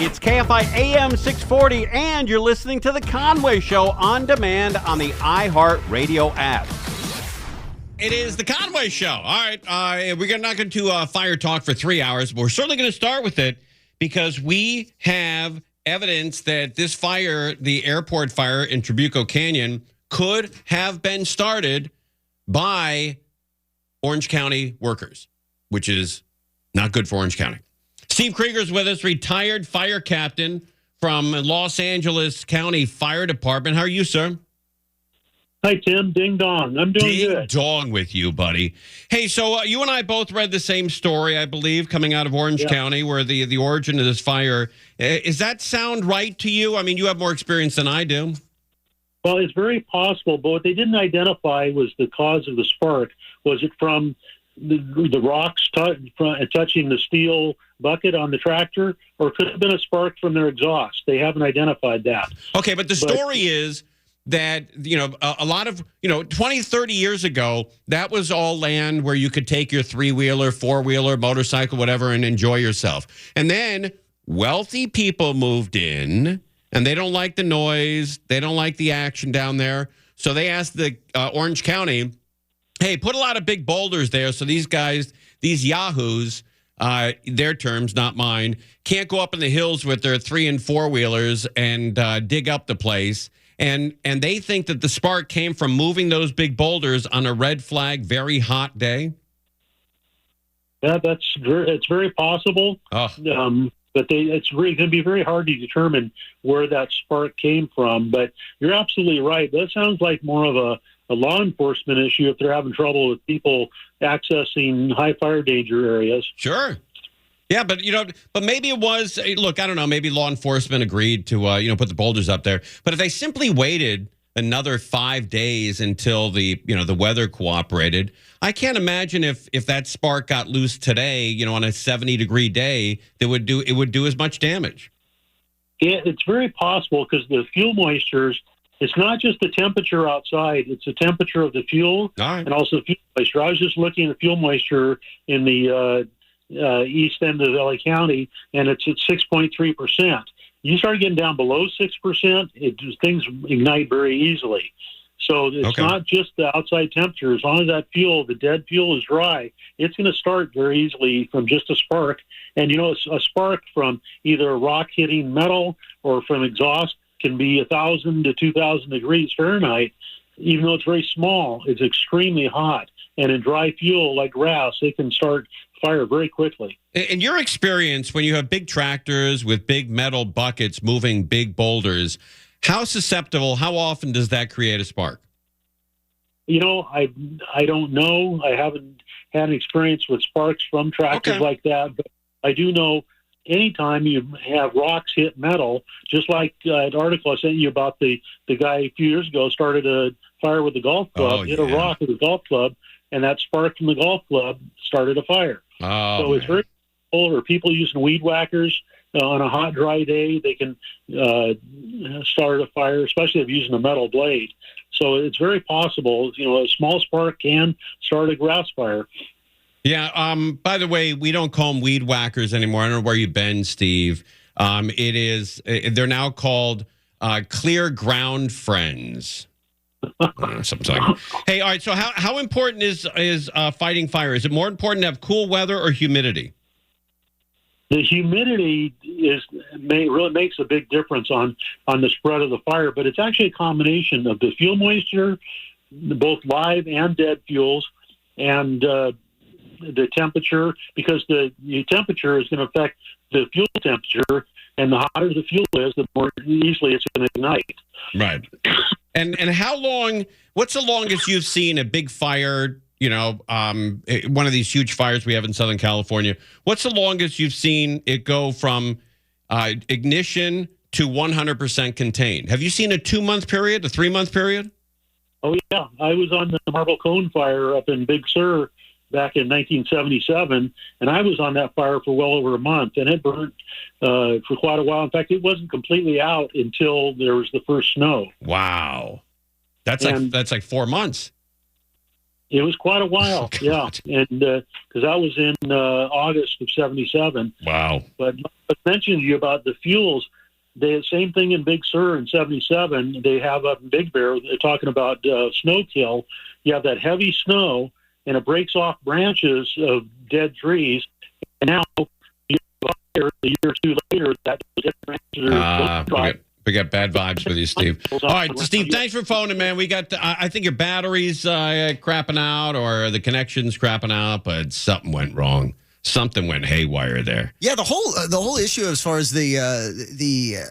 It's KFI AM 640, and you're listening to The Conway Show on demand on the iHeartRadio app. It is The Conway Show. All right, we're not going to fire talk for 3 hours, but we're certainly going to start with it because we have evidence that this fire, the airport fire in Trabuco Canyon, could have been started by Orange County workers, which is not good for Orange County. Steve Kreager's with us, retired fire captain from Los Angeles County Fire Department. How are you, sir? Hi, Tim. Ding dong. I'm doing good. Ding dong with you, buddy. Hey, so you and I both read the same story, I believe, coming out of Orange County, where the origin of this fire. Does that sound right to you? I mean, you have more experience than I do. Well, it's very possible, but what they didn't identify was the cause of the spark. Was it from the rocks touching the steel bucket on the tractor, or could it have been a spark from their exhaust? They haven't identified that. Okay, but the story is that, a lot of, 20, 30 years ago, that was all land where you could take your three-wheeler, four-wheeler, motorcycle, whatever, and enjoy yourself. And then wealthy people moved in, and they don't like the noise. They don't like the action down there. So they asked the Orange County, hey, put a lot of big boulders there so these guys, these yahoos, their terms, not mine, can't go up in the hills with their three- and four-wheelers and dig up the place. And they think that the spark came from moving those big boulders on a red flag, very hot day. Yeah, it's very possible. But it's really going to be very hard to determine where that spark came from. But you're absolutely right. That sounds like more of a law enforcement issue if they're having trouble with people accessing high fire danger areas. Sure. Yeah, but maybe it was. Look, I don't know. Maybe law enforcement agreed to put the boulders up there. But if they simply waited another 5 days until the weather cooperated, I can't imagine if that spark got loose today, on a 70-degree day, it would do as much damage. Yeah, it's very possible because the fuel moistures. It's not just the temperature outside; it's the temperature of the fuel and also fuel moisture. I was just looking at the fuel moisture in the east end of LA County, and it's at 6.3%. You start getting down below 6%, things ignite very easily. So it's not just the outside temperature. As long as that fuel, the dead fuel, is dry, it's going to start very easily from just a spark. And, a spark from either a rock hitting metal or from exhaust can be 1,000 to 2,000 degrees Fahrenheit. Even though it's very small, it's extremely hot. And in dry fuel like grass, they can start fire very quickly. In your experience, when you have big tractors with big metal buckets moving big boulders, how often does that create a spark? I don't know. I haven't had an experience with sparks from tractors like that, but I do know anytime you have rocks hit metal, just like an article I sent you about the guy a few years ago started a fire with a golf club, hit a rock with a golf club, and that spark from the golf club started a fire. So it's very cool. Or people using weed whackers on a hot, dry day, they can start a fire, especially if using a metal blade. So it's very possible. A small spark can start a grass fire. Yeah. By the way, we don't call them weed whackers anymore. I don't know where you've been, Steve. They're now called clear ground friends. Something like. Hey, all right. So how important is fighting fire? Is it more important to have cool weather or humidity? The humidity really makes a big difference on the spread of the fire, but it's actually a combination of the fuel moisture, both live and dead fuels, and the temperature, because the temperature is going to affect the fuel temperature, and the hotter the fuel is, the more easily it's going to ignite. Right. And how long? What's the longest you've seen a big fire? One of these huge fires we have in Southern California. What's the longest you've seen it go from ignition to 100% contained? Have you seen a 2-month period, a 3-month period? Oh yeah, I was on the Marble Cone fire up in Big Sur back in 1977, and I was on that fire for well over a month, and it burnt for quite a while. In fact, it wasn't completely out until there was the first snow. Wow, that's like 4 months. It was quite a while, yeah. And because that was in August of 77. Wow. But I mentioned to you about the fuels. The same thing in Big Sur in 77. They have up in Big Bear, they're talking about snow kill. You have that heavy snow, and it breaks off branches of dead trees. And now, a year or two later, that dead branches are we got bad vibes with you, Steve. All right, Steve, thanks for phoning, man. We got, I think your battery's crapping out or the connection's crapping out, but something went wrong. Something went haywire there. Yeah, the whole issue as far as the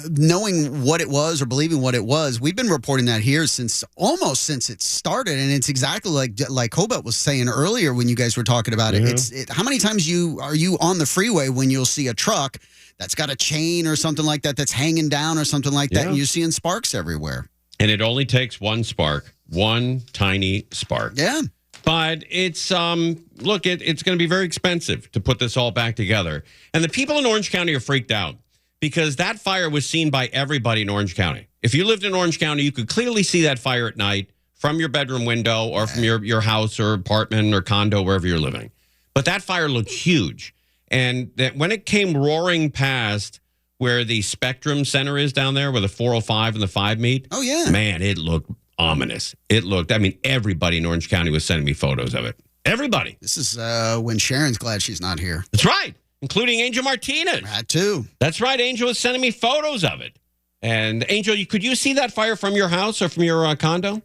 knowing what it was or believing what it was, we've been reporting that here since it started, and it's exactly like Hobart was saying earlier when you guys were talking about it. How many times are you on the freeway when you'll see a truck that's got a chain or something like that that's hanging down or something like that, and you're seeing sparks everywhere. And it only takes one spark, one tiny spark. Yeah. But it's, look, it's going to be very expensive to put this all back together. And the people in Orange County are freaked out because that fire was seen by everybody in Orange County. If you lived in Orange County, you could clearly see that fire at night from your bedroom window or from your house or apartment or condo, wherever you're living. But that fire looked huge. And that when it came roaring past where the Spectrum Center is down there, where the 405 and the 5 meet. Oh, yeah. Man, it looked ominous. Everybody in Orange County was sending me photos of it. Everybody. This is when Sharon's glad she's not here. That's right. Including Angel Martinez. That too. That's right. Angel was sending me photos of it. And Angel, could you see that fire from your house or from your condo?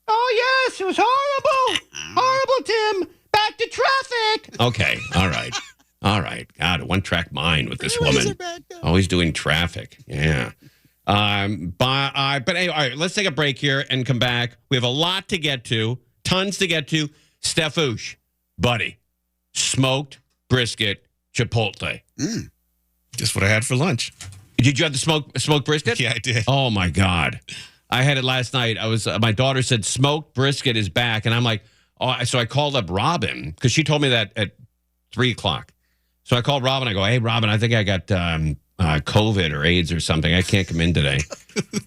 Oh, yes. It was horrible. Horrible, Tim. Back to traffic. Okay. All right. All right. God, a one-track mind with this woman. Always doing traffic. Yeah. But anyway, all right, let's take a break here and come back. We have a lot to get to, tons to get to. Stefoosh, buddy, smoked brisket Chipotle. Just what I had for lunch. Did you have the smoked brisket? Yeah, I did. Oh my God, I had it last night. My daughter said smoked brisket is back, and I'm like, oh, so I called up Robin because she told me that at 3:00. So I called Robin. I go, hey, Robin, I think I got COVID or AIDS or something. I can't come in today.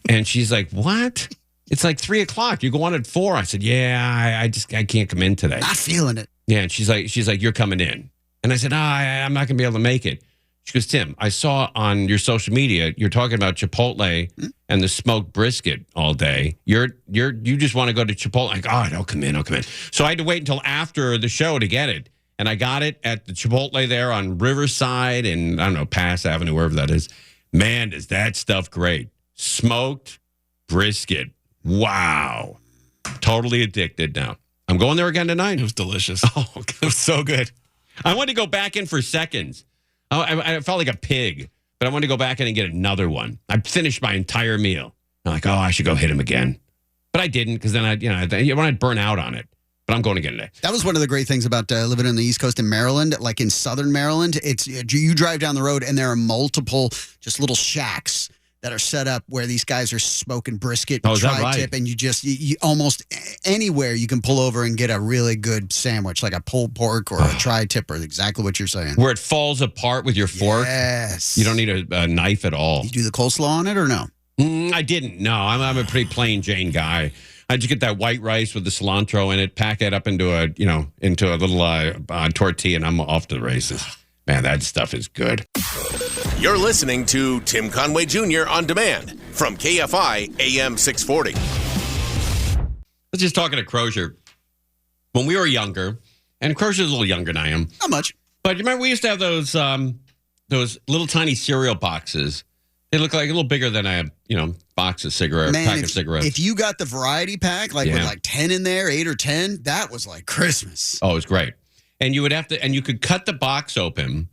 And she's like, what? It's like 3:00. You go on at 4. I said, yeah, I can't come in today. Not feeling it. Yeah. And she's like, you're coming in. And I said, I'm not going to be able to make it. She goes, Tim, I saw on your social media, you're talking about Chipotle and the smoked brisket all day. You just want to go to Chipotle. Like, oh, I'll come in. So I had to wait until after the show to get it. And I got it at the Chipotle there on Riverside and, I don't know, Pass Avenue, wherever that is. Man, is that stuff great. Smoked brisket. Wow. Totally addicted now. I'm going there again tonight. It was delicious. Oh, God. It was so good. I wanted to go back in for seconds. I felt like a pig, but I wanted to go back in and get another one. I finished my entire meal. I'm like, oh, I should go hit him again. But I didn't because then I'd burn out on it. But I'm going again today. That was one of the great things about living on the East Coast in Maryland. Like in southern Maryland, you drive down the road and there are multiple just little shacks that are set up where these guys are smoking brisket, tri-tip, and you almost anywhere you can pull over and get a really good sandwich, like a pulled pork or a tri-tip, or exactly what you're saying. Where it falls apart with your fork. Yes. You don't need a knife at all. You do the coleslaw on it or no? I didn't. No, I'm a pretty plain Jane guy. I just get that white rice with the cilantro in it, pack it up into a little tortilla, and I'm off to the races. Man, that stuff is good. You're listening to Tim Conway Jr. on demand from KFI AM 640. I was just talking to Kreager. When we were younger, and Kreager's a little younger than I am. Not much. But you remember we used to have those little tiny cereal boxes. They look like a little bigger than a box of cigarettes, pack of cigarettes. If you got the variety pack, with like 10 in there, 8 or 10, that was like Christmas. Oh, it was great. And you could cut the box open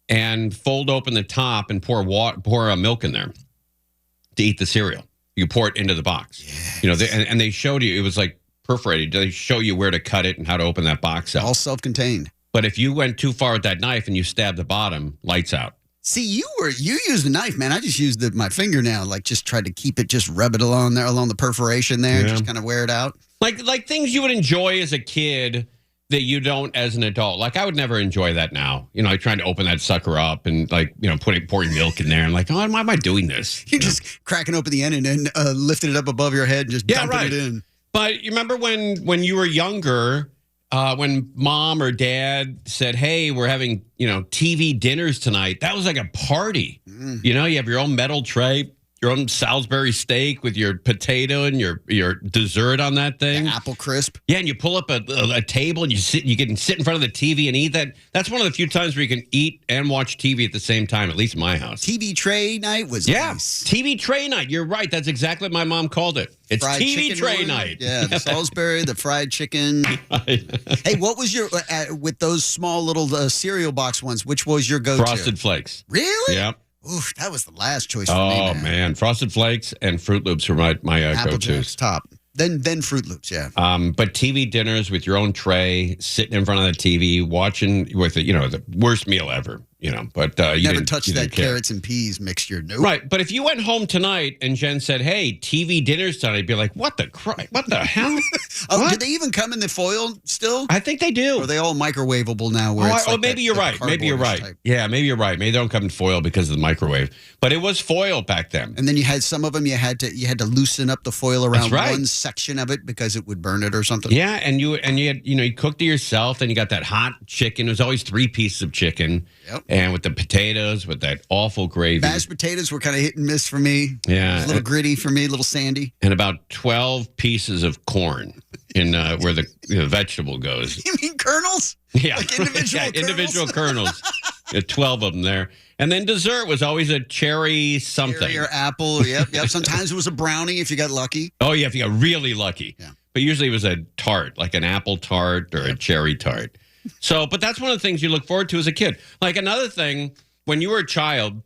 and fold open the top and pour milk in there to eat the cereal. You pour it into the box. Yes. And they showed you, it was like perforated. They show you where to cut it and how to open that box up. All self-contained. But if you went too far with that knife and you stabbed the bottom, lights out. See, you used the knife, man. I just used my finger now, just tried to keep it, just rub it along the perforation there, just kind of wear it out. Like things you would enjoy as a kid that you don't as an adult. Like I would never enjoy that now. Trying to open that sucker up and pouring milk in there and like, oh, why am I doing this? You're just cracking open the end and then lifting it up above your head and just dumping it in. But you remember when you were younger, when mom or dad said, "Hey, we're having TV dinners tonight." That was like a party. You have your own metal tray, your own Salisbury steak with your potato and your dessert on that thing. The apple crisp. Yeah, and you pull up a table and you can sit in front of the TV and eat that. That's one of the few times where you can eat and watch TV at the same time, at least in my house. TV tray night was nice. TV tray night. You're right. That's exactly what my mom called it. It's fried TV tray night. Yeah, the Salisbury, the fried chicken. Hey, what was your, with those small little cereal box ones, which was your go-to? Frosted Flakes. Really? Yeah. Oof, that was the last choice for me, Oh, man. Frosted Flakes and Fruit Loops were my Apple go-tos. Jacks, top. Then Fruit Loops, yeah. But TV dinners with your own tray, sitting in front of the TV, watching with the worst meal ever. But you never didn't touched that care. carrots and peas mixture. Nope. Right, but if you went home tonight and Jen said, "Hey, TV dinner's tonight," I'd be like, "What the hell?" Do they even come in the foil still? I think they do. Or are they all microwavable now? Maybe you're right. Maybe you're right. Type. Yeah, maybe you're right. Maybe they don't come in foil because of the microwave. But it was foil back then. And then you had some of them. You had to loosen up the foil around one section of it because it would burn it or something. Yeah, and you had you cooked it yourself. Then you got that hot chicken. It was always 3 pieces of chicken. Yep. And with the potatoes, with that awful gravy. Mashed potatoes were kind of hit and miss for me. Yeah. A little gritty for me, a little sandy. And about 12 pieces of corn in where the vegetable goes. You mean kernels? Yeah. Like individual kernels? Individual kernels. 12 of them there. And then dessert was always a cherry something. Cherry or apple, yep. Sometimes it was a brownie if you got lucky. Oh, yeah, if you got really lucky. Yeah. But usually it was a tart, like an apple tart or a cherry tart. So, but that's one of the things you look forward to as a kid. Like another thing, when you were a child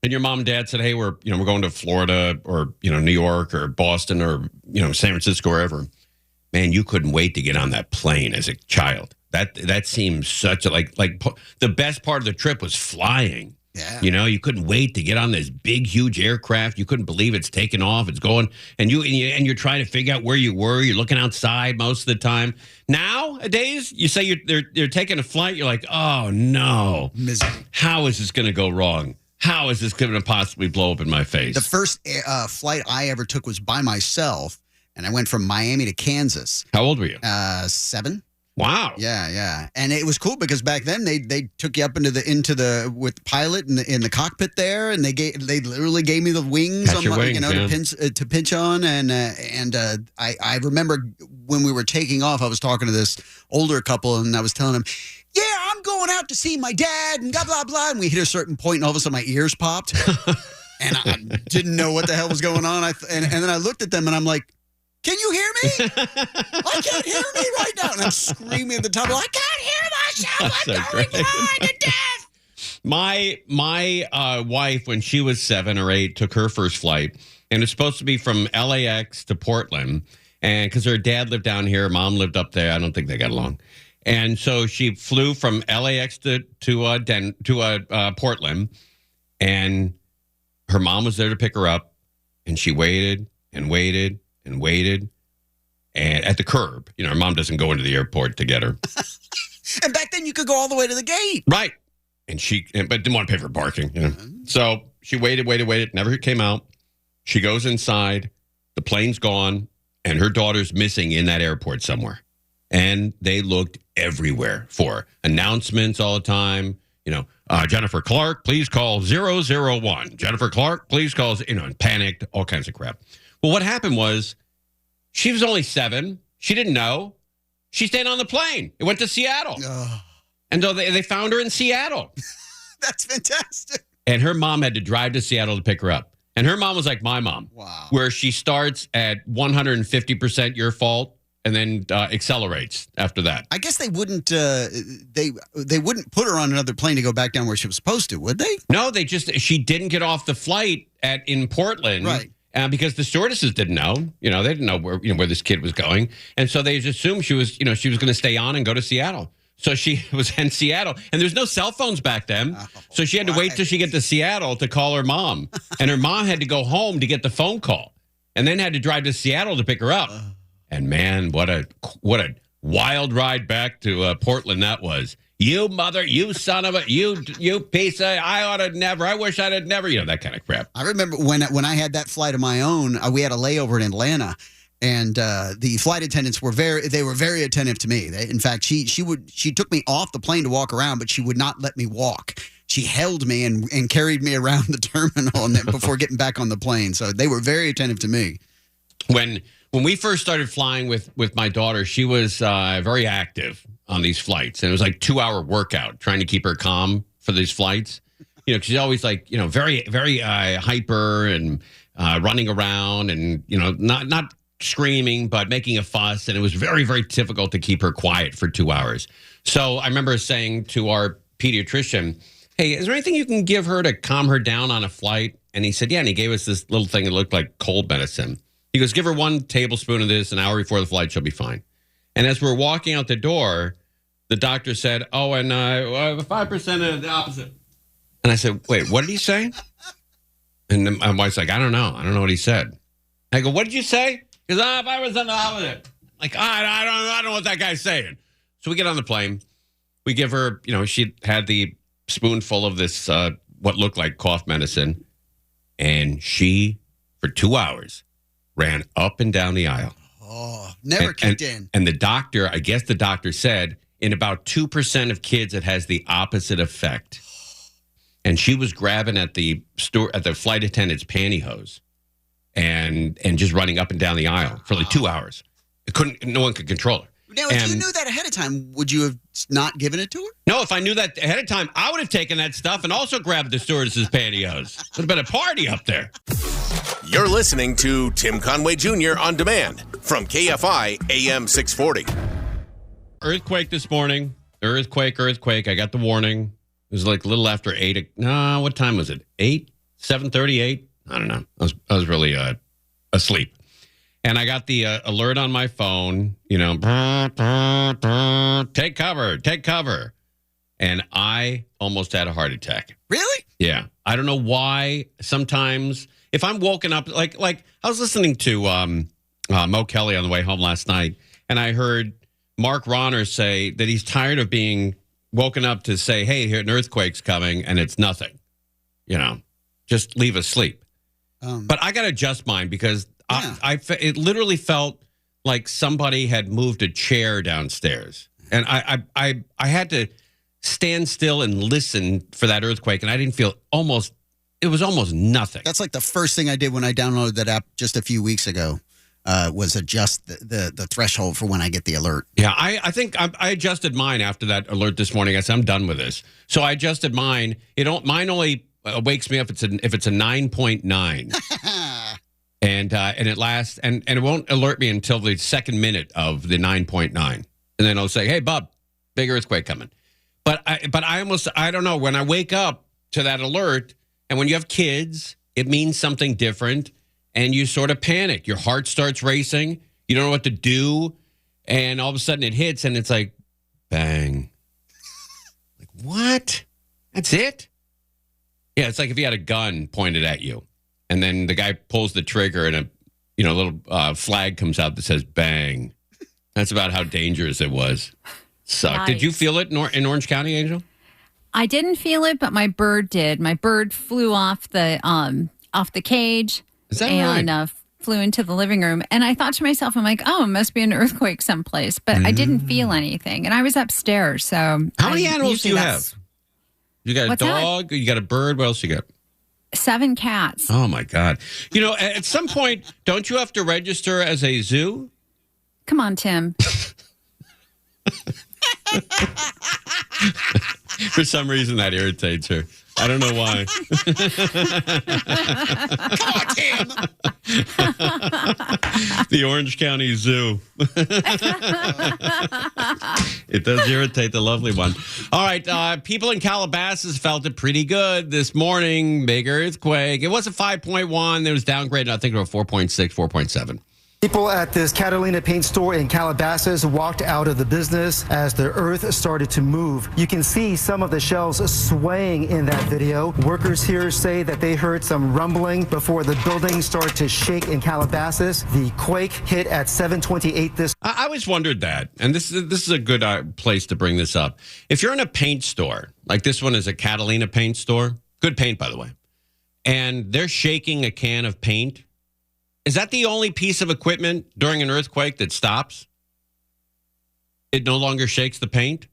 and your mom and dad said, "Hey, we're going to Florida or, New York or Boston or, San Francisco or wherever," man, you couldn't wait to get on that plane as a child. That seems such a, like the best part of the trip was flying. Yeah. You couldn't wait to get on this big, huge aircraft. You couldn't believe it's taking off. It's going, and you're trying to figure out where you were. You're looking outside most of the time. Nowadays, you say they're taking a flight. You're like, oh no, misery. How is this going to go wrong? How is this going to possibly blow up in my face? The first flight I ever took was by myself, and I went from Miami to Kansas. How old were you? 7. Wow. Yeah. And it was cool because back then they took you up into the with the pilot in the cockpit there, and they literally gave me the wings on my, wings, to pinch on, and I remember when we were taking off, I was talking to this older couple, and I was telling them, "Yeah, I'm going out to see my dad," and blah blah blah, and we hit a certain point, and all of a sudden my ears popped, and I didn't know what the hell was going on. And then I looked at them, and I'm like, "Can you hear me? I can't hear me right now." And I'm screaming at the top. I can't hear myself. I'm going blind to death. My wife, when she was 7 or 8, took her first flight, and it's supposed to be from LAX to Portland, and because her dad lived down here, mom lived up there. I don't think they got along, and so she flew from LAX to Portland, and her mom was there to pick her up, and she waited and waited and waited, and at the curb, her mom doesn't go into the airport to get her. And back then, you could go all the way to the gate, right? And but didn't want to pay for parking, So she waited, never came out. She goes inside, the plane's gone, and her daughter's missing in that airport somewhere. And they looked everywhere for her. Announcements all the time. Jennifer Clark, please call 001. Jennifer Clark, please call, and panicked, all kinds of crap. Well, what happened was she was only 7. She didn't know. She stayed on the plane. It went to Seattle. And so they found her in Seattle. That's fantastic. And her mom had to drive to Seattle to pick her up. And her mom was like my mom. Wow. Where she starts at 150% your fault and then accelerates after that. I guess they wouldn't they wouldn't put her on another plane to go back down where she was supposed to, would they? No, she didn't get off the flight in Portland. Right. Because the stewardesses didn't know, they didn't know where this kid was going, and so they just assumed she was going to stay on and go to Seattle. So she was in Seattle, and there's no cell phones back then, so she had to wait till she get to Seattle to call her mom, and her mom had to go home to get the phone call, and then had to drive to Seattle to pick her up. And man, what a wild ride back to Portland that was. You mother, you son of a, you piece of, I wish I'd have never, that kind of crap. I remember when I had that flight of my own, we had a layover in Atlanta, And the flight attendants were very attentive to me. In fact, she took me off the plane to walk around, but she would not let me walk. She held me and carried me around the terminal and then before getting back on the plane. So they were very attentive to me. When we first started flying with my daughter, she was very active on these flights, and it was like 2-hour workout trying to keep her calm for these flights. You know, she's always like, you know, very very hyper and running around, and you know, not screaming but making a fuss, and it was very very difficult to keep her quiet for 2 hours. So I remember saying to our pediatrician, "Hey, is there anything you can give her to calm her down on a flight?" And he said, "Yeah." And he gave us this little thing that looked like cold medicine. He goes, "Give her 1 tablespoon of this an hour before the flight, she'll be fine." And as we're walking out the door, the doctor said, "Oh, and 5% of the opposite." And I said, "Wait, what did he say?" And then my wife's like, I don't know what he said." I go, "What did you say?" He goes, 5% of the opposite. Like, I don't know what that guy's saying. So we get on the plane. We give her, you know, she had the spoonful of this, what looked like cough medicine. And she, for 2 hours, ran up and down the aisle. Oh, never kicked in. And the doctor, I guess the doctor said, in about 2% of kids, it has the opposite effect. And she was grabbing at the flight attendant's pantyhose and just running up and down the aisle for like 2 hours. No one could control her. Now, if you knew that ahead of time, would you have not given it to her? No, if I knew that ahead of time, I would have taken that stuff and also grabbed the stewardess's pantyhose. It would have been a party up there. You're listening to Tim Conway Jr. on demand from KFI AM 640. Earthquake this morning. Earthquake. I got the warning. It was like a little after 8. No, what time was it? 8? 7:38? I don't know. I was really asleep. And I got the alert on my phone, you know, take cover. And I almost had a heart attack. Really? Yeah. I don't know why. Sometimes if I'm woken up, like I was listening to Mo Kelly on the way home last night, and I heard Mark Ronner say that he's tired of being woken up to say, "Hey, here an earthquake's coming," and it's nothing. You know, just leave us sleep. But I got to adjust mine because it literally felt like somebody had moved a chair downstairs, and I had to stand still and listen for that earthquake, and I didn't feel it was almost nothing. That's like the first thing I did when I downloaded that app just a few weeks ago. Was adjust the threshold for when I get the alert. Yeah, I think I adjusted mine after that alert this morning. I said, I'm done with this. So I adjusted mine. Mine only wakes me up if it's a 9.9. And it lasts, and it won't alert me until the second minute of the 9.9. And then I'll say, "Hey, Bub, big earthquake coming." But I don't know, when I wake up to that alert, and when you have kids, it means something different. And you sort of panic. Your heart starts racing. You don't know what to do. And all of a sudden it hits and it's like, bang. Like, what? That's it? Yeah, it's like if you had a gun pointed at you. And then the guy pulls the trigger and a little flag comes out that says bang. That's about how dangerous it was. Sucked. Nice. Did you feel it in Orange County, Angel? I didn't feel it, but my bird did. My bird flew off the cage. Is that and right? Flew into the living room. And I thought to myself, I'm like, oh, it must be an earthquake someplace. But I didn't feel anything. And I was upstairs. So how many animals do you have? You got a dog? You got a bird? What else you got? 7 cats. Oh, my God. You know, at some point, don't you have to register as a zoo? Come on, Tim. For some reason, that irritates her. I don't know why. Come on, Tim. The Orange County Zoo. It does irritate the lovely one. All right. People in Calabasas felt it pretty good this morning. Big earthquake. It was a 5.1. It was downgraded, I think, to a 4.6, 4.7. People at this Catalina paint store in Calabasas walked out of the business as the earth started to move. You can see some of the shelves swaying in that video. Workers here say that they heard some rumbling before the building started to shake in Calabasas. The quake hit at 7:28 this. I always wondered that, and this is a good place to bring this up. If you're in a paint store, like this one is a Catalina paint store, good paint, by the way, and they're shaking a can of paint, Is that the only piece of equipment during an earthquake that stops? It no longer shakes the paint?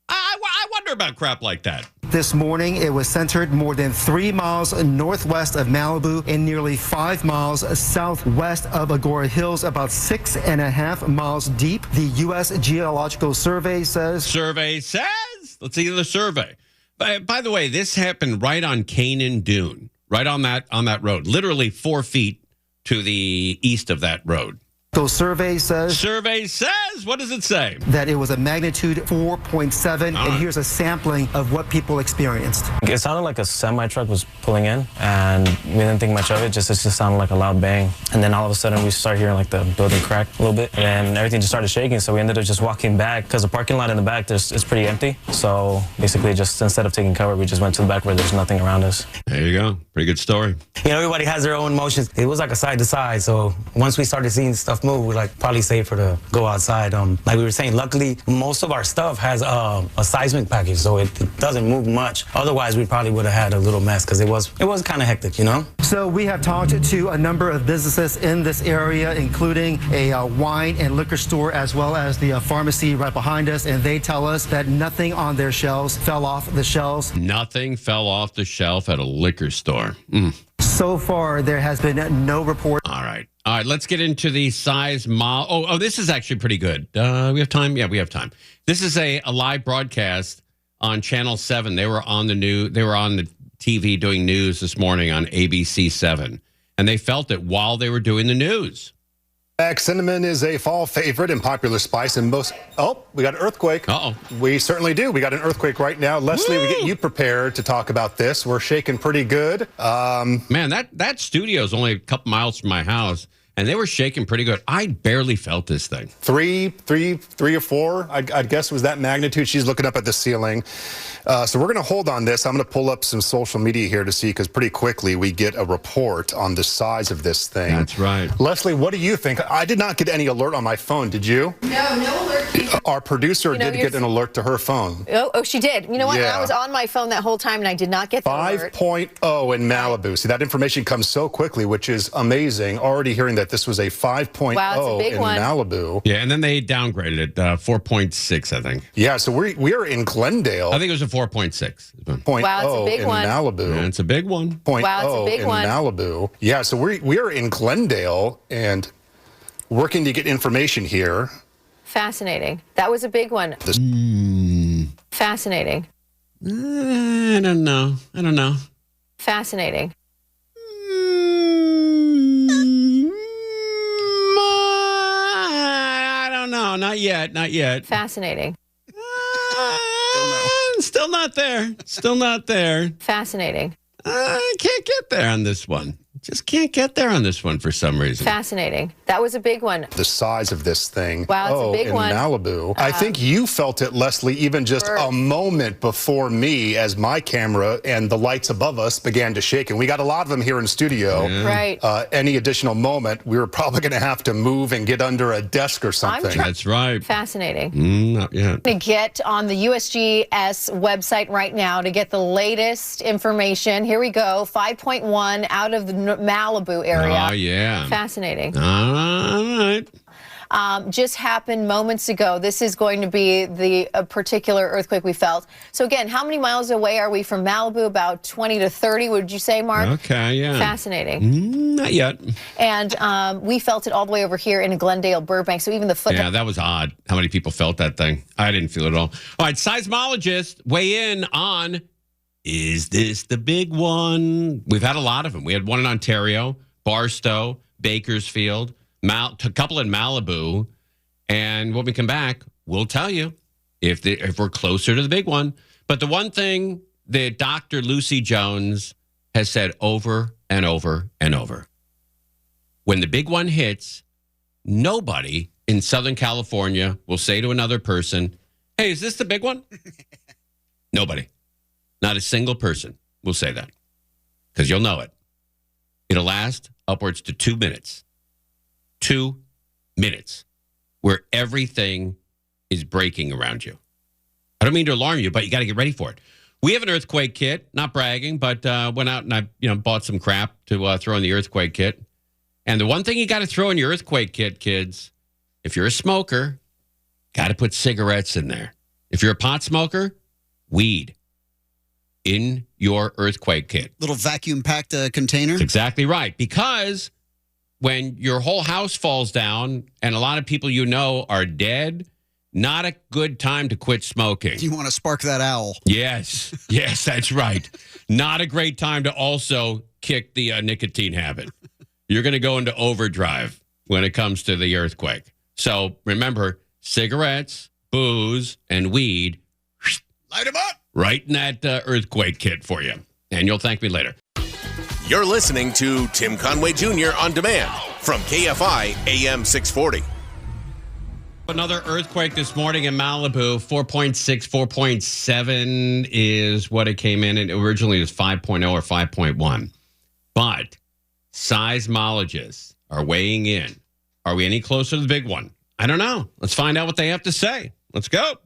I wonder about crap like that. This morning, it was centered more than 3 miles northwest of Malibu and nearly 5 miles southwest of Agora Hills, about 6.5 miles deep. The U.S. Geological Survey says. Survey says. Let's see the survey. By the way, this happened right on Canaan Dune, right on that road, literally 4 feet to the east of that road. The survey says. Survey says. What does it say? That it was a magnitude 4.7, and here's a sampling of what people experienced. It sounded like a semi-truck was pulling in, and we didn't think much of it. It just sounded like a loud bang. And then all of a sudden, we started hearing like the building crack a little bit, and everything just started shaking. So we ended up just walking back, because the parking lot in the back is pretty empty. So basically, just instead of taking cover, we just went to the back where there's nothing around us. There you go. Pretty good story. You know, everybody has their own motions. It was like a side to side. So once we started seeing stuff move, we're like probably safer to go outside. Like we were saying, luckily most of our stuff has a seismic package, so it doesn't move much. Otherwise, we probably would have had a little mess because it was kind of hectic, you know. So we have talked to a number of businesses in this area, including a wine and liquor store, as well as the pharmacy right behind us, and they tell us that nothing on their shelves fell off the shelves. Nothing fell off the shelf at a liquor store. So far, there has been no report. All right, let's get into the Oh, this is actually pretty good. We have time? Yeah, we have time. This is a live broadcast on Channel 7. They were on the TV doing news this morning on ABC 7, and they felt it while they were doing the news. Cinnamon is a fall favorite and popular spice in most. Oh, we got an earthquake. Uh-oh. We certainly do. We got an earthquake right now. Leslie, we get you prepared to talk about this. We're shaking pretty good. Man, that studio is only a couple miles from my house, and they were shaking pretty good. I barely felt this thing. Three or four, I'd guess was that magnitude. She's looking up at the ceiling. So we're going to hold on this. I'm going to pull up some social media here to see, because pretty quickly we get a report on the size of this thing. That's right. Leslie, what do you think? I did not get any alert on my phone. Did you? No alert. Our producer did get an alert to her phone. Oh, she did. You know what? Yeah. I was on my phone that whole time, and I did not get the alert. 5.0 in Malibu. See, that information comes so quickly, which is amazing. Already hearing that this was a 5.0 in Malibu. Yeah, and then they downgraded it, 4.6, I think. Yeah, so we are in Glendale. I think it was a 4.6. Wow, it's a big one. Malibu. Yeah, it's a big one. Wow, it's a big one. Malibu. Yeah, so we are in Glendale and working to get information here. Fascinating. That was a big one. Fascinating. I don't know. Fascinating. I don't know. Not yet. Fascinating. Still not there. Fascinating. I can't get there on this one. Just can't get there on this one for some reason. Fascinating. That was a big one. The size of this thing. Wow, it's a big in one. Malibu. I think you felt it, Leslie, even just a moment before me, as my camera and the lights above us began to shake. And we got a lot of them here in studio. Yeah. Right. Any additional moment, we were probably going to have to move and get under a desk or something. That's right. Fascinating. Not yet. To get on the USGS website right now to get the latest information. Here we go. 5.1 out of the Malibu area. Oh, yeah. Fascinating. All right. Just happened moments ago. This is going to be the particular earthquake we felt. So again, how many miles away are we from Malibu? About 20 to 30, would you say, Mark? Okay, yeah. Fascinating. Not yet. And we felt it all the way over here in Glendale, Burbank. So even the foot. Yeah, that was odd. How many people felt that thing? I didn't feel it at all. All right, seismologists weigh in on, is this the big one? We've had a lot of them. We had one in Ontario, Barstow, Bakersfield, a couple in Malibu. And when we come back, we'll tell you if we're closer to the big one. But the one thing that Dr. Lucy Jones has said over and over and over, when the big one hits, nobody in Southern California will say to another person, hey, is this the big one? Nobody. Not a single person will say that, because you'll know it. It'll last upwards to 2 minutes. 2 minutes where everything is breaking around you. I don't mean to alarm you, but you got to get ready for it. We have an earthquake kit, not bragging, but went out and I bought some crap to throw in the earthquake kit. And the one thing you got to throw in your earthquake kit, kids, if you're a smoker, got to put cigarettes in there. If you're a pot smoker, weed in your earthquake kit. Little vacuum-packed container? That's exactly right. Because when your whole house falls down and a lot of people you know are dead, not a good time to quit smoking. You want to spark that owl. Yes. Yes, that's right. Not a great time to also kick the nicotine habit. You're going to go into overdrive when it comes to the earthquake. So remember, cigarettes, booze, and weed. Light them up. Right in that earthquake kit for you. And you'll thank me later. You're listening to Tim Conway Jr. On Demand from KFI AM 640. Another earthquake this morning in Malibu, 4.6, 4.7 is what it came in. And originally it was 5.0 or 5.1. But seismologists are weighing in. Are we any closer to the big one? I don't know. Let's find out what they have to say. Let's go.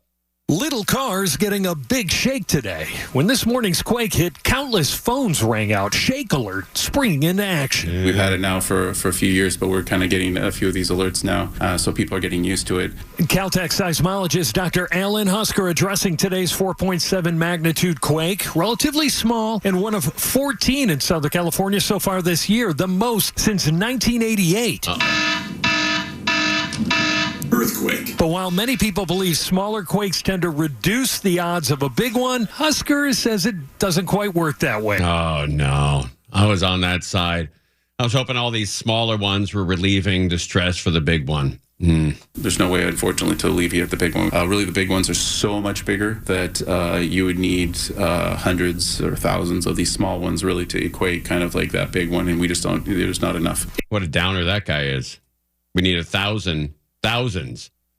Little cars getting a big shake today. When this morning's quake hit, countless phones rang out, shake alert, springing into action. We've had it now for a few years, but we're kind of getting a few of these alerts now, so people are getting used to it. Caltech seismologist Dr. Alan Husker addressing today's 4.7 magnitude quake, relatively small and one of 14 in Southern California so far this year, the most since 1988. Earthquake. But while many people believe smaller quakes tend to reduce the odds of a big one, Husker says it doesn't quite work that way. Oh, no. I was on that side. I was hoping all these smaller ones were relieving the stress for the big one. There's no way, unfortunately, to alleviate the big one. Really, the big ones are so much bigger that you would need hundreds or thousands of these small ones really to equate kind of like that big one, and we just don't, there's not enough. What a downer that guy is. We need thousands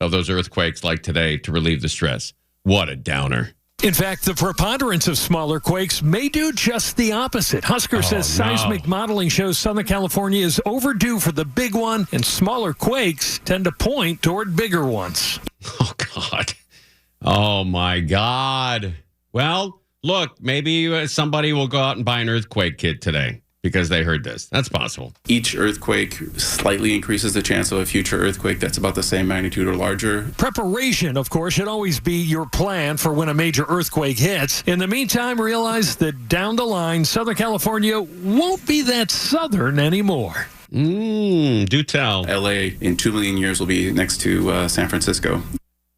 of those earthquakes like today to relieve the stress. What a downer. In fact, the preponderance of smaller quakes may do just the opposite. Husker says seismic modeling shows Southern California is overdue for the big one, and smaller quakes tend to point toward bigger ones. Oh, God. Oh, my God. Well, look, maybe somebody will go out and buy an earthquake kit today because they heard this. That's possible. Each earthquake slightly increases the chance of a future earthquake that's about the same magnitude or larger. Preparation, of course, should always be your plan for when a major earthquake hits. In the meantime, realize that down the line, Southern California won't be that southern anymore. Do tell. LA in 2 million years will be next to San Francisco.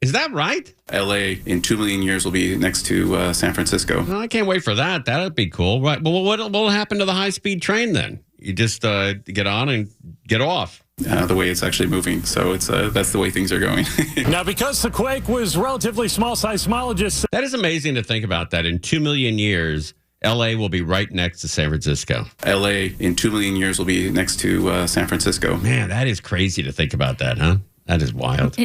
Is that right? LA in 2 million years will be next to San Francisco. Well, I can't wait for that. That'd be cool. Right. Well, what'll happen to the high-speed train then? You just get on and get off. The way it's actually moving. So it's that's the way things are going. Now, because the quake was relatively small, seismologists... That is amazing to think about that. In 2 million years, L.A. will be right next to San Francisco. L.A. in 2 million years will be next to San Francisco. Man, that is crazy to think about that, huh? That is wild.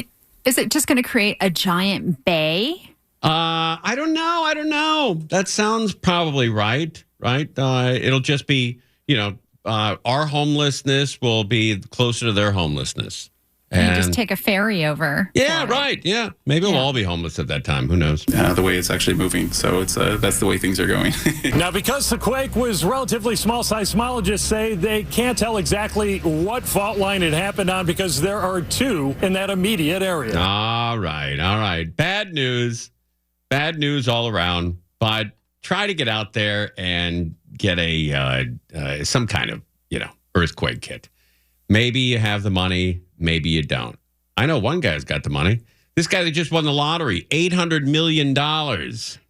Is it just going to create a giant bay? I don't know. That sounds probably right? It'll just be, our homelessness will be closer to their homelessness. And you just take a ferry over. Yeah, right. Yeah. Maybe we'll all be homeless at that time. Who knows? The way it's actually moving. So it's that's the way things are going. Now, because the quake was relatively small, seismologists say they can't tell exactly what fault line it happened on because there are two in that immediate area. All right. Bad news all around. But try to get out there and get some kind of, earthquake kit. Maybe you have the money. Maybe you don't. I know one guy's got the money. This guy that just won the lottery, $800 million.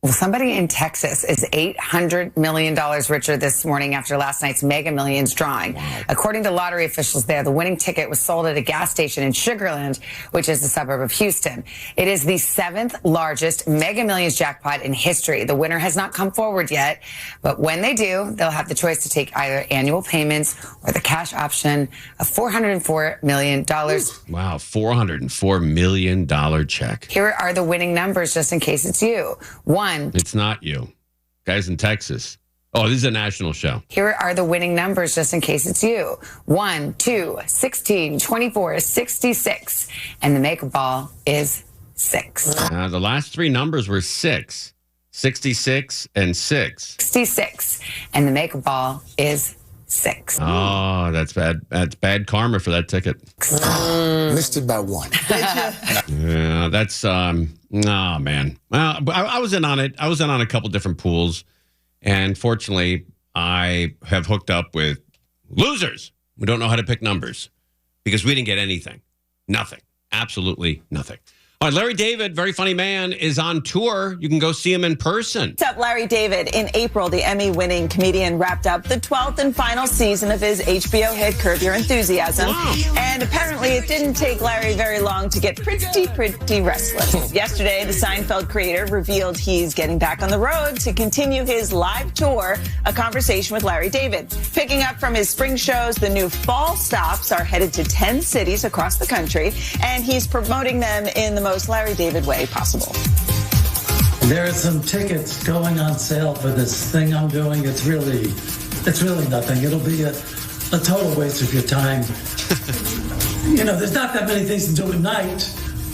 Well, somebody in Texas is $800 million richer this morning after last night's Mega Millions drawing. Wow. According to lottery officials there, the winning ticket was sold at a gas station in Sugar Land, which is a suburb of Houston. It is the 7th largest Mega Millions jackpot in history. The winner has not come forward yet, but when they do, they'll have the choice to take either annual payments or the cash option of $404 million. Wow, $404 million check. Here are the winning numbers just in case it's you. 1. It's not you. Guys in Texas. Oh, this is a national show. Here are the winning numbers just in case it's you. 1, 2, 16, 24, 66. And the make ball is 6. The last three numbers were 6. 66 and 6. 66. And the make ball is 6. Oh, that's bad. That's bad karma for that ticket. Missed it by 1. Yeah, that's oh man. Well, I was in on it. I was in on a couple different pools, and fortunately, I have hooked up with losers. We don't know how to pick numbers because we didn't get anything. Nothing. Absolutely nothing. All right, Larry David, very funny man, is on tour. You can go see him in person. What's up, Larry David? In April, the Emmy-winning comedian wrapped up the 12th and final season of his HBO hit Curb Your Enthusiasm. Wow. And apparently it didn't take Larry very long to get pretty restless. Yesterday, the Seinfeld creator revealed he's getting back on the road to continue his live tour, A Conversation with Larry David. Picking up from his spring shows, the new fall stops are headed to 10 cities across the country, and he's promoting them in the most Larry David way possible. There are some tickets going on sale for this thing I'm doing. It's really nothing. It'll be a total waste of your time. There's not that many things to do at night.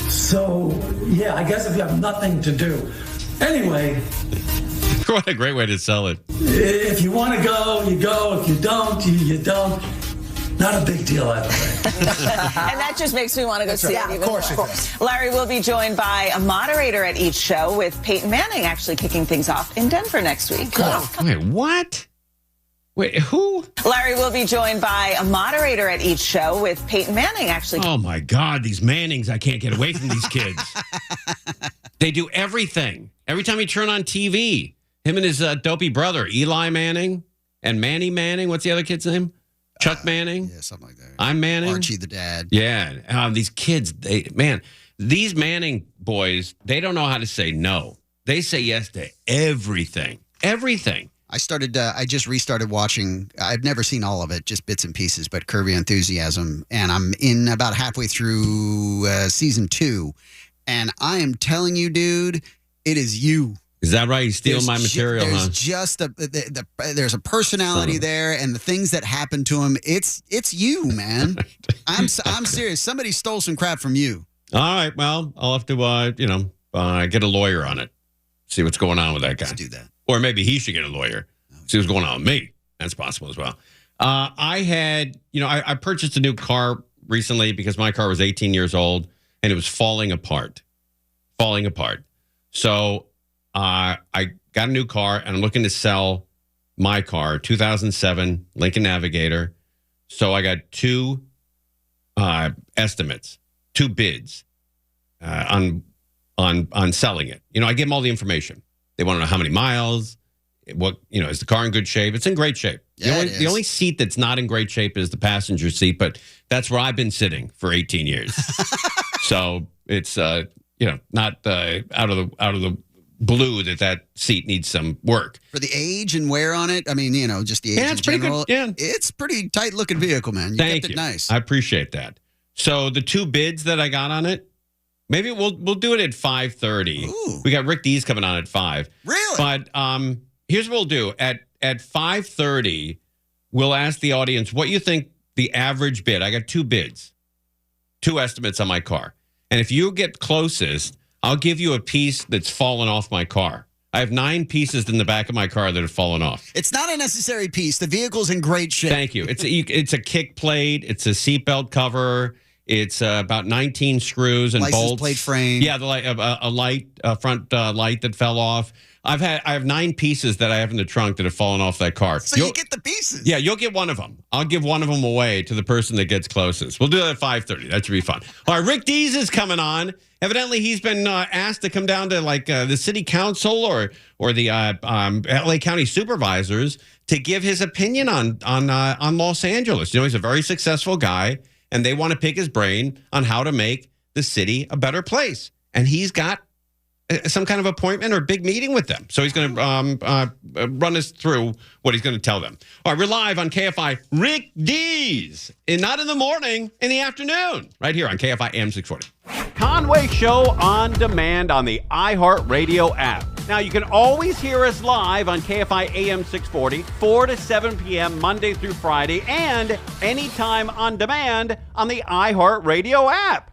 So, yeah, I guess if you have nothing to do. Anyway. What a great way to sell it. If you want to go, you go. If you don't, you don't. Not a big deal either way. And that just makes me want to go see it even of course more. it does. Larry will be joined by a moderator at each show, with Peyton Manning actually kicking things off in Denver next week. Wait, what? Wait, who? Larry will be joined by a moderator at each show, with Peyton Manning actually. Oh, my God, these Mannings. I can't get away from these kids. They do everything. Every time you turn on TV, him and his dopey brother, Eli Manning and Manny Manning. What's the other kid's name? Chuck Manning? Yeah, something like that. I'm Manning. Archie the dad. Yeah. These kids, these Manning boys, they don't know how to say no. They say yes to everything. Everything. I just restarted watching. I've never seen all of it, just bits and pieces, but Curb Your Enthusiasm. And I'm in about halfway through season 2. And I am telling you, dude, it is you. Is that right? You steal my material, there's huh? Just there's a personality there, and the things that happen to him. It's you, man. I'm serious. Somebody stole some crap from you. All right. Well, I'll have to get a lawyer on it. See what's going on with that guy. Let's do that. Or maybe he should get a lawyer. See what's going on with me. That's possible as well. I purchased a new car recently because my car was 18 years old and it was falling apart. So I got a new car, and I'm looking to sell my car, 2007 Lincoln Navigator. So I got 2 estimates, 2 bids on selling it. I give them all the information. They want to know how many miles, what, is the car in good shape? It's in great shape. Yeah, The only seat that's not in great shape is the passenger seat, but that's where I've been sitting for 18 years. So it's not out of the blue that seat needs some work. For the age and wear on it, I mean, just the age in general. It's pretty tight looking vehicle, man. Thank kept you. it nice. I appreciate that. So the 2 bids that I got on it, maybe we'll do it at 5:30. Ooh. We got Rick Dees coming on at 5. Really? But here's what we'll do. At 5:30, we'll ask the audience what you think the average bid. I got 2 bids, 2 estimates on my car. And if you get closest, I'll give you a piece that's fallen off my car. I have 9 pieces in the back of my car that have fallen off. It's not a necessary piece. The vehicle's in great shape. Thank you. It's a kick plate. It's a seatbelt cover. It's about 19 screws and License bolts. plate frame. Yeah, a front light that fell off. I have 9 pieces that I have in the trunk that have fallen off that car. So you get the pieces. Yeah, you'll get one of them. I'll give one of them away to the person that gets closest. We'll do that at 5:30. That should be fun. All right, Rick Dees is coming on. Evidently, he's been asked to come down to the city council or the LA County supervisors to give his opinion on Los Angeles. He's a very successful guy, and they want to pick his brain on how to make the city a better place. And he's got some kind of appointment or big meeting with them. So he's going to run us through what he's going to tell them. All right, we're live on KFI. Rick Dees, not in the morning, in the afternoon, right here on KFI AM 640. Conway Show on demand on the iHeartRadio app. Now, you can always hear us live on KFI AM 640, 4 to 7 p.m. Monday through Friday, and anytime on demand on the iHeartRadio app.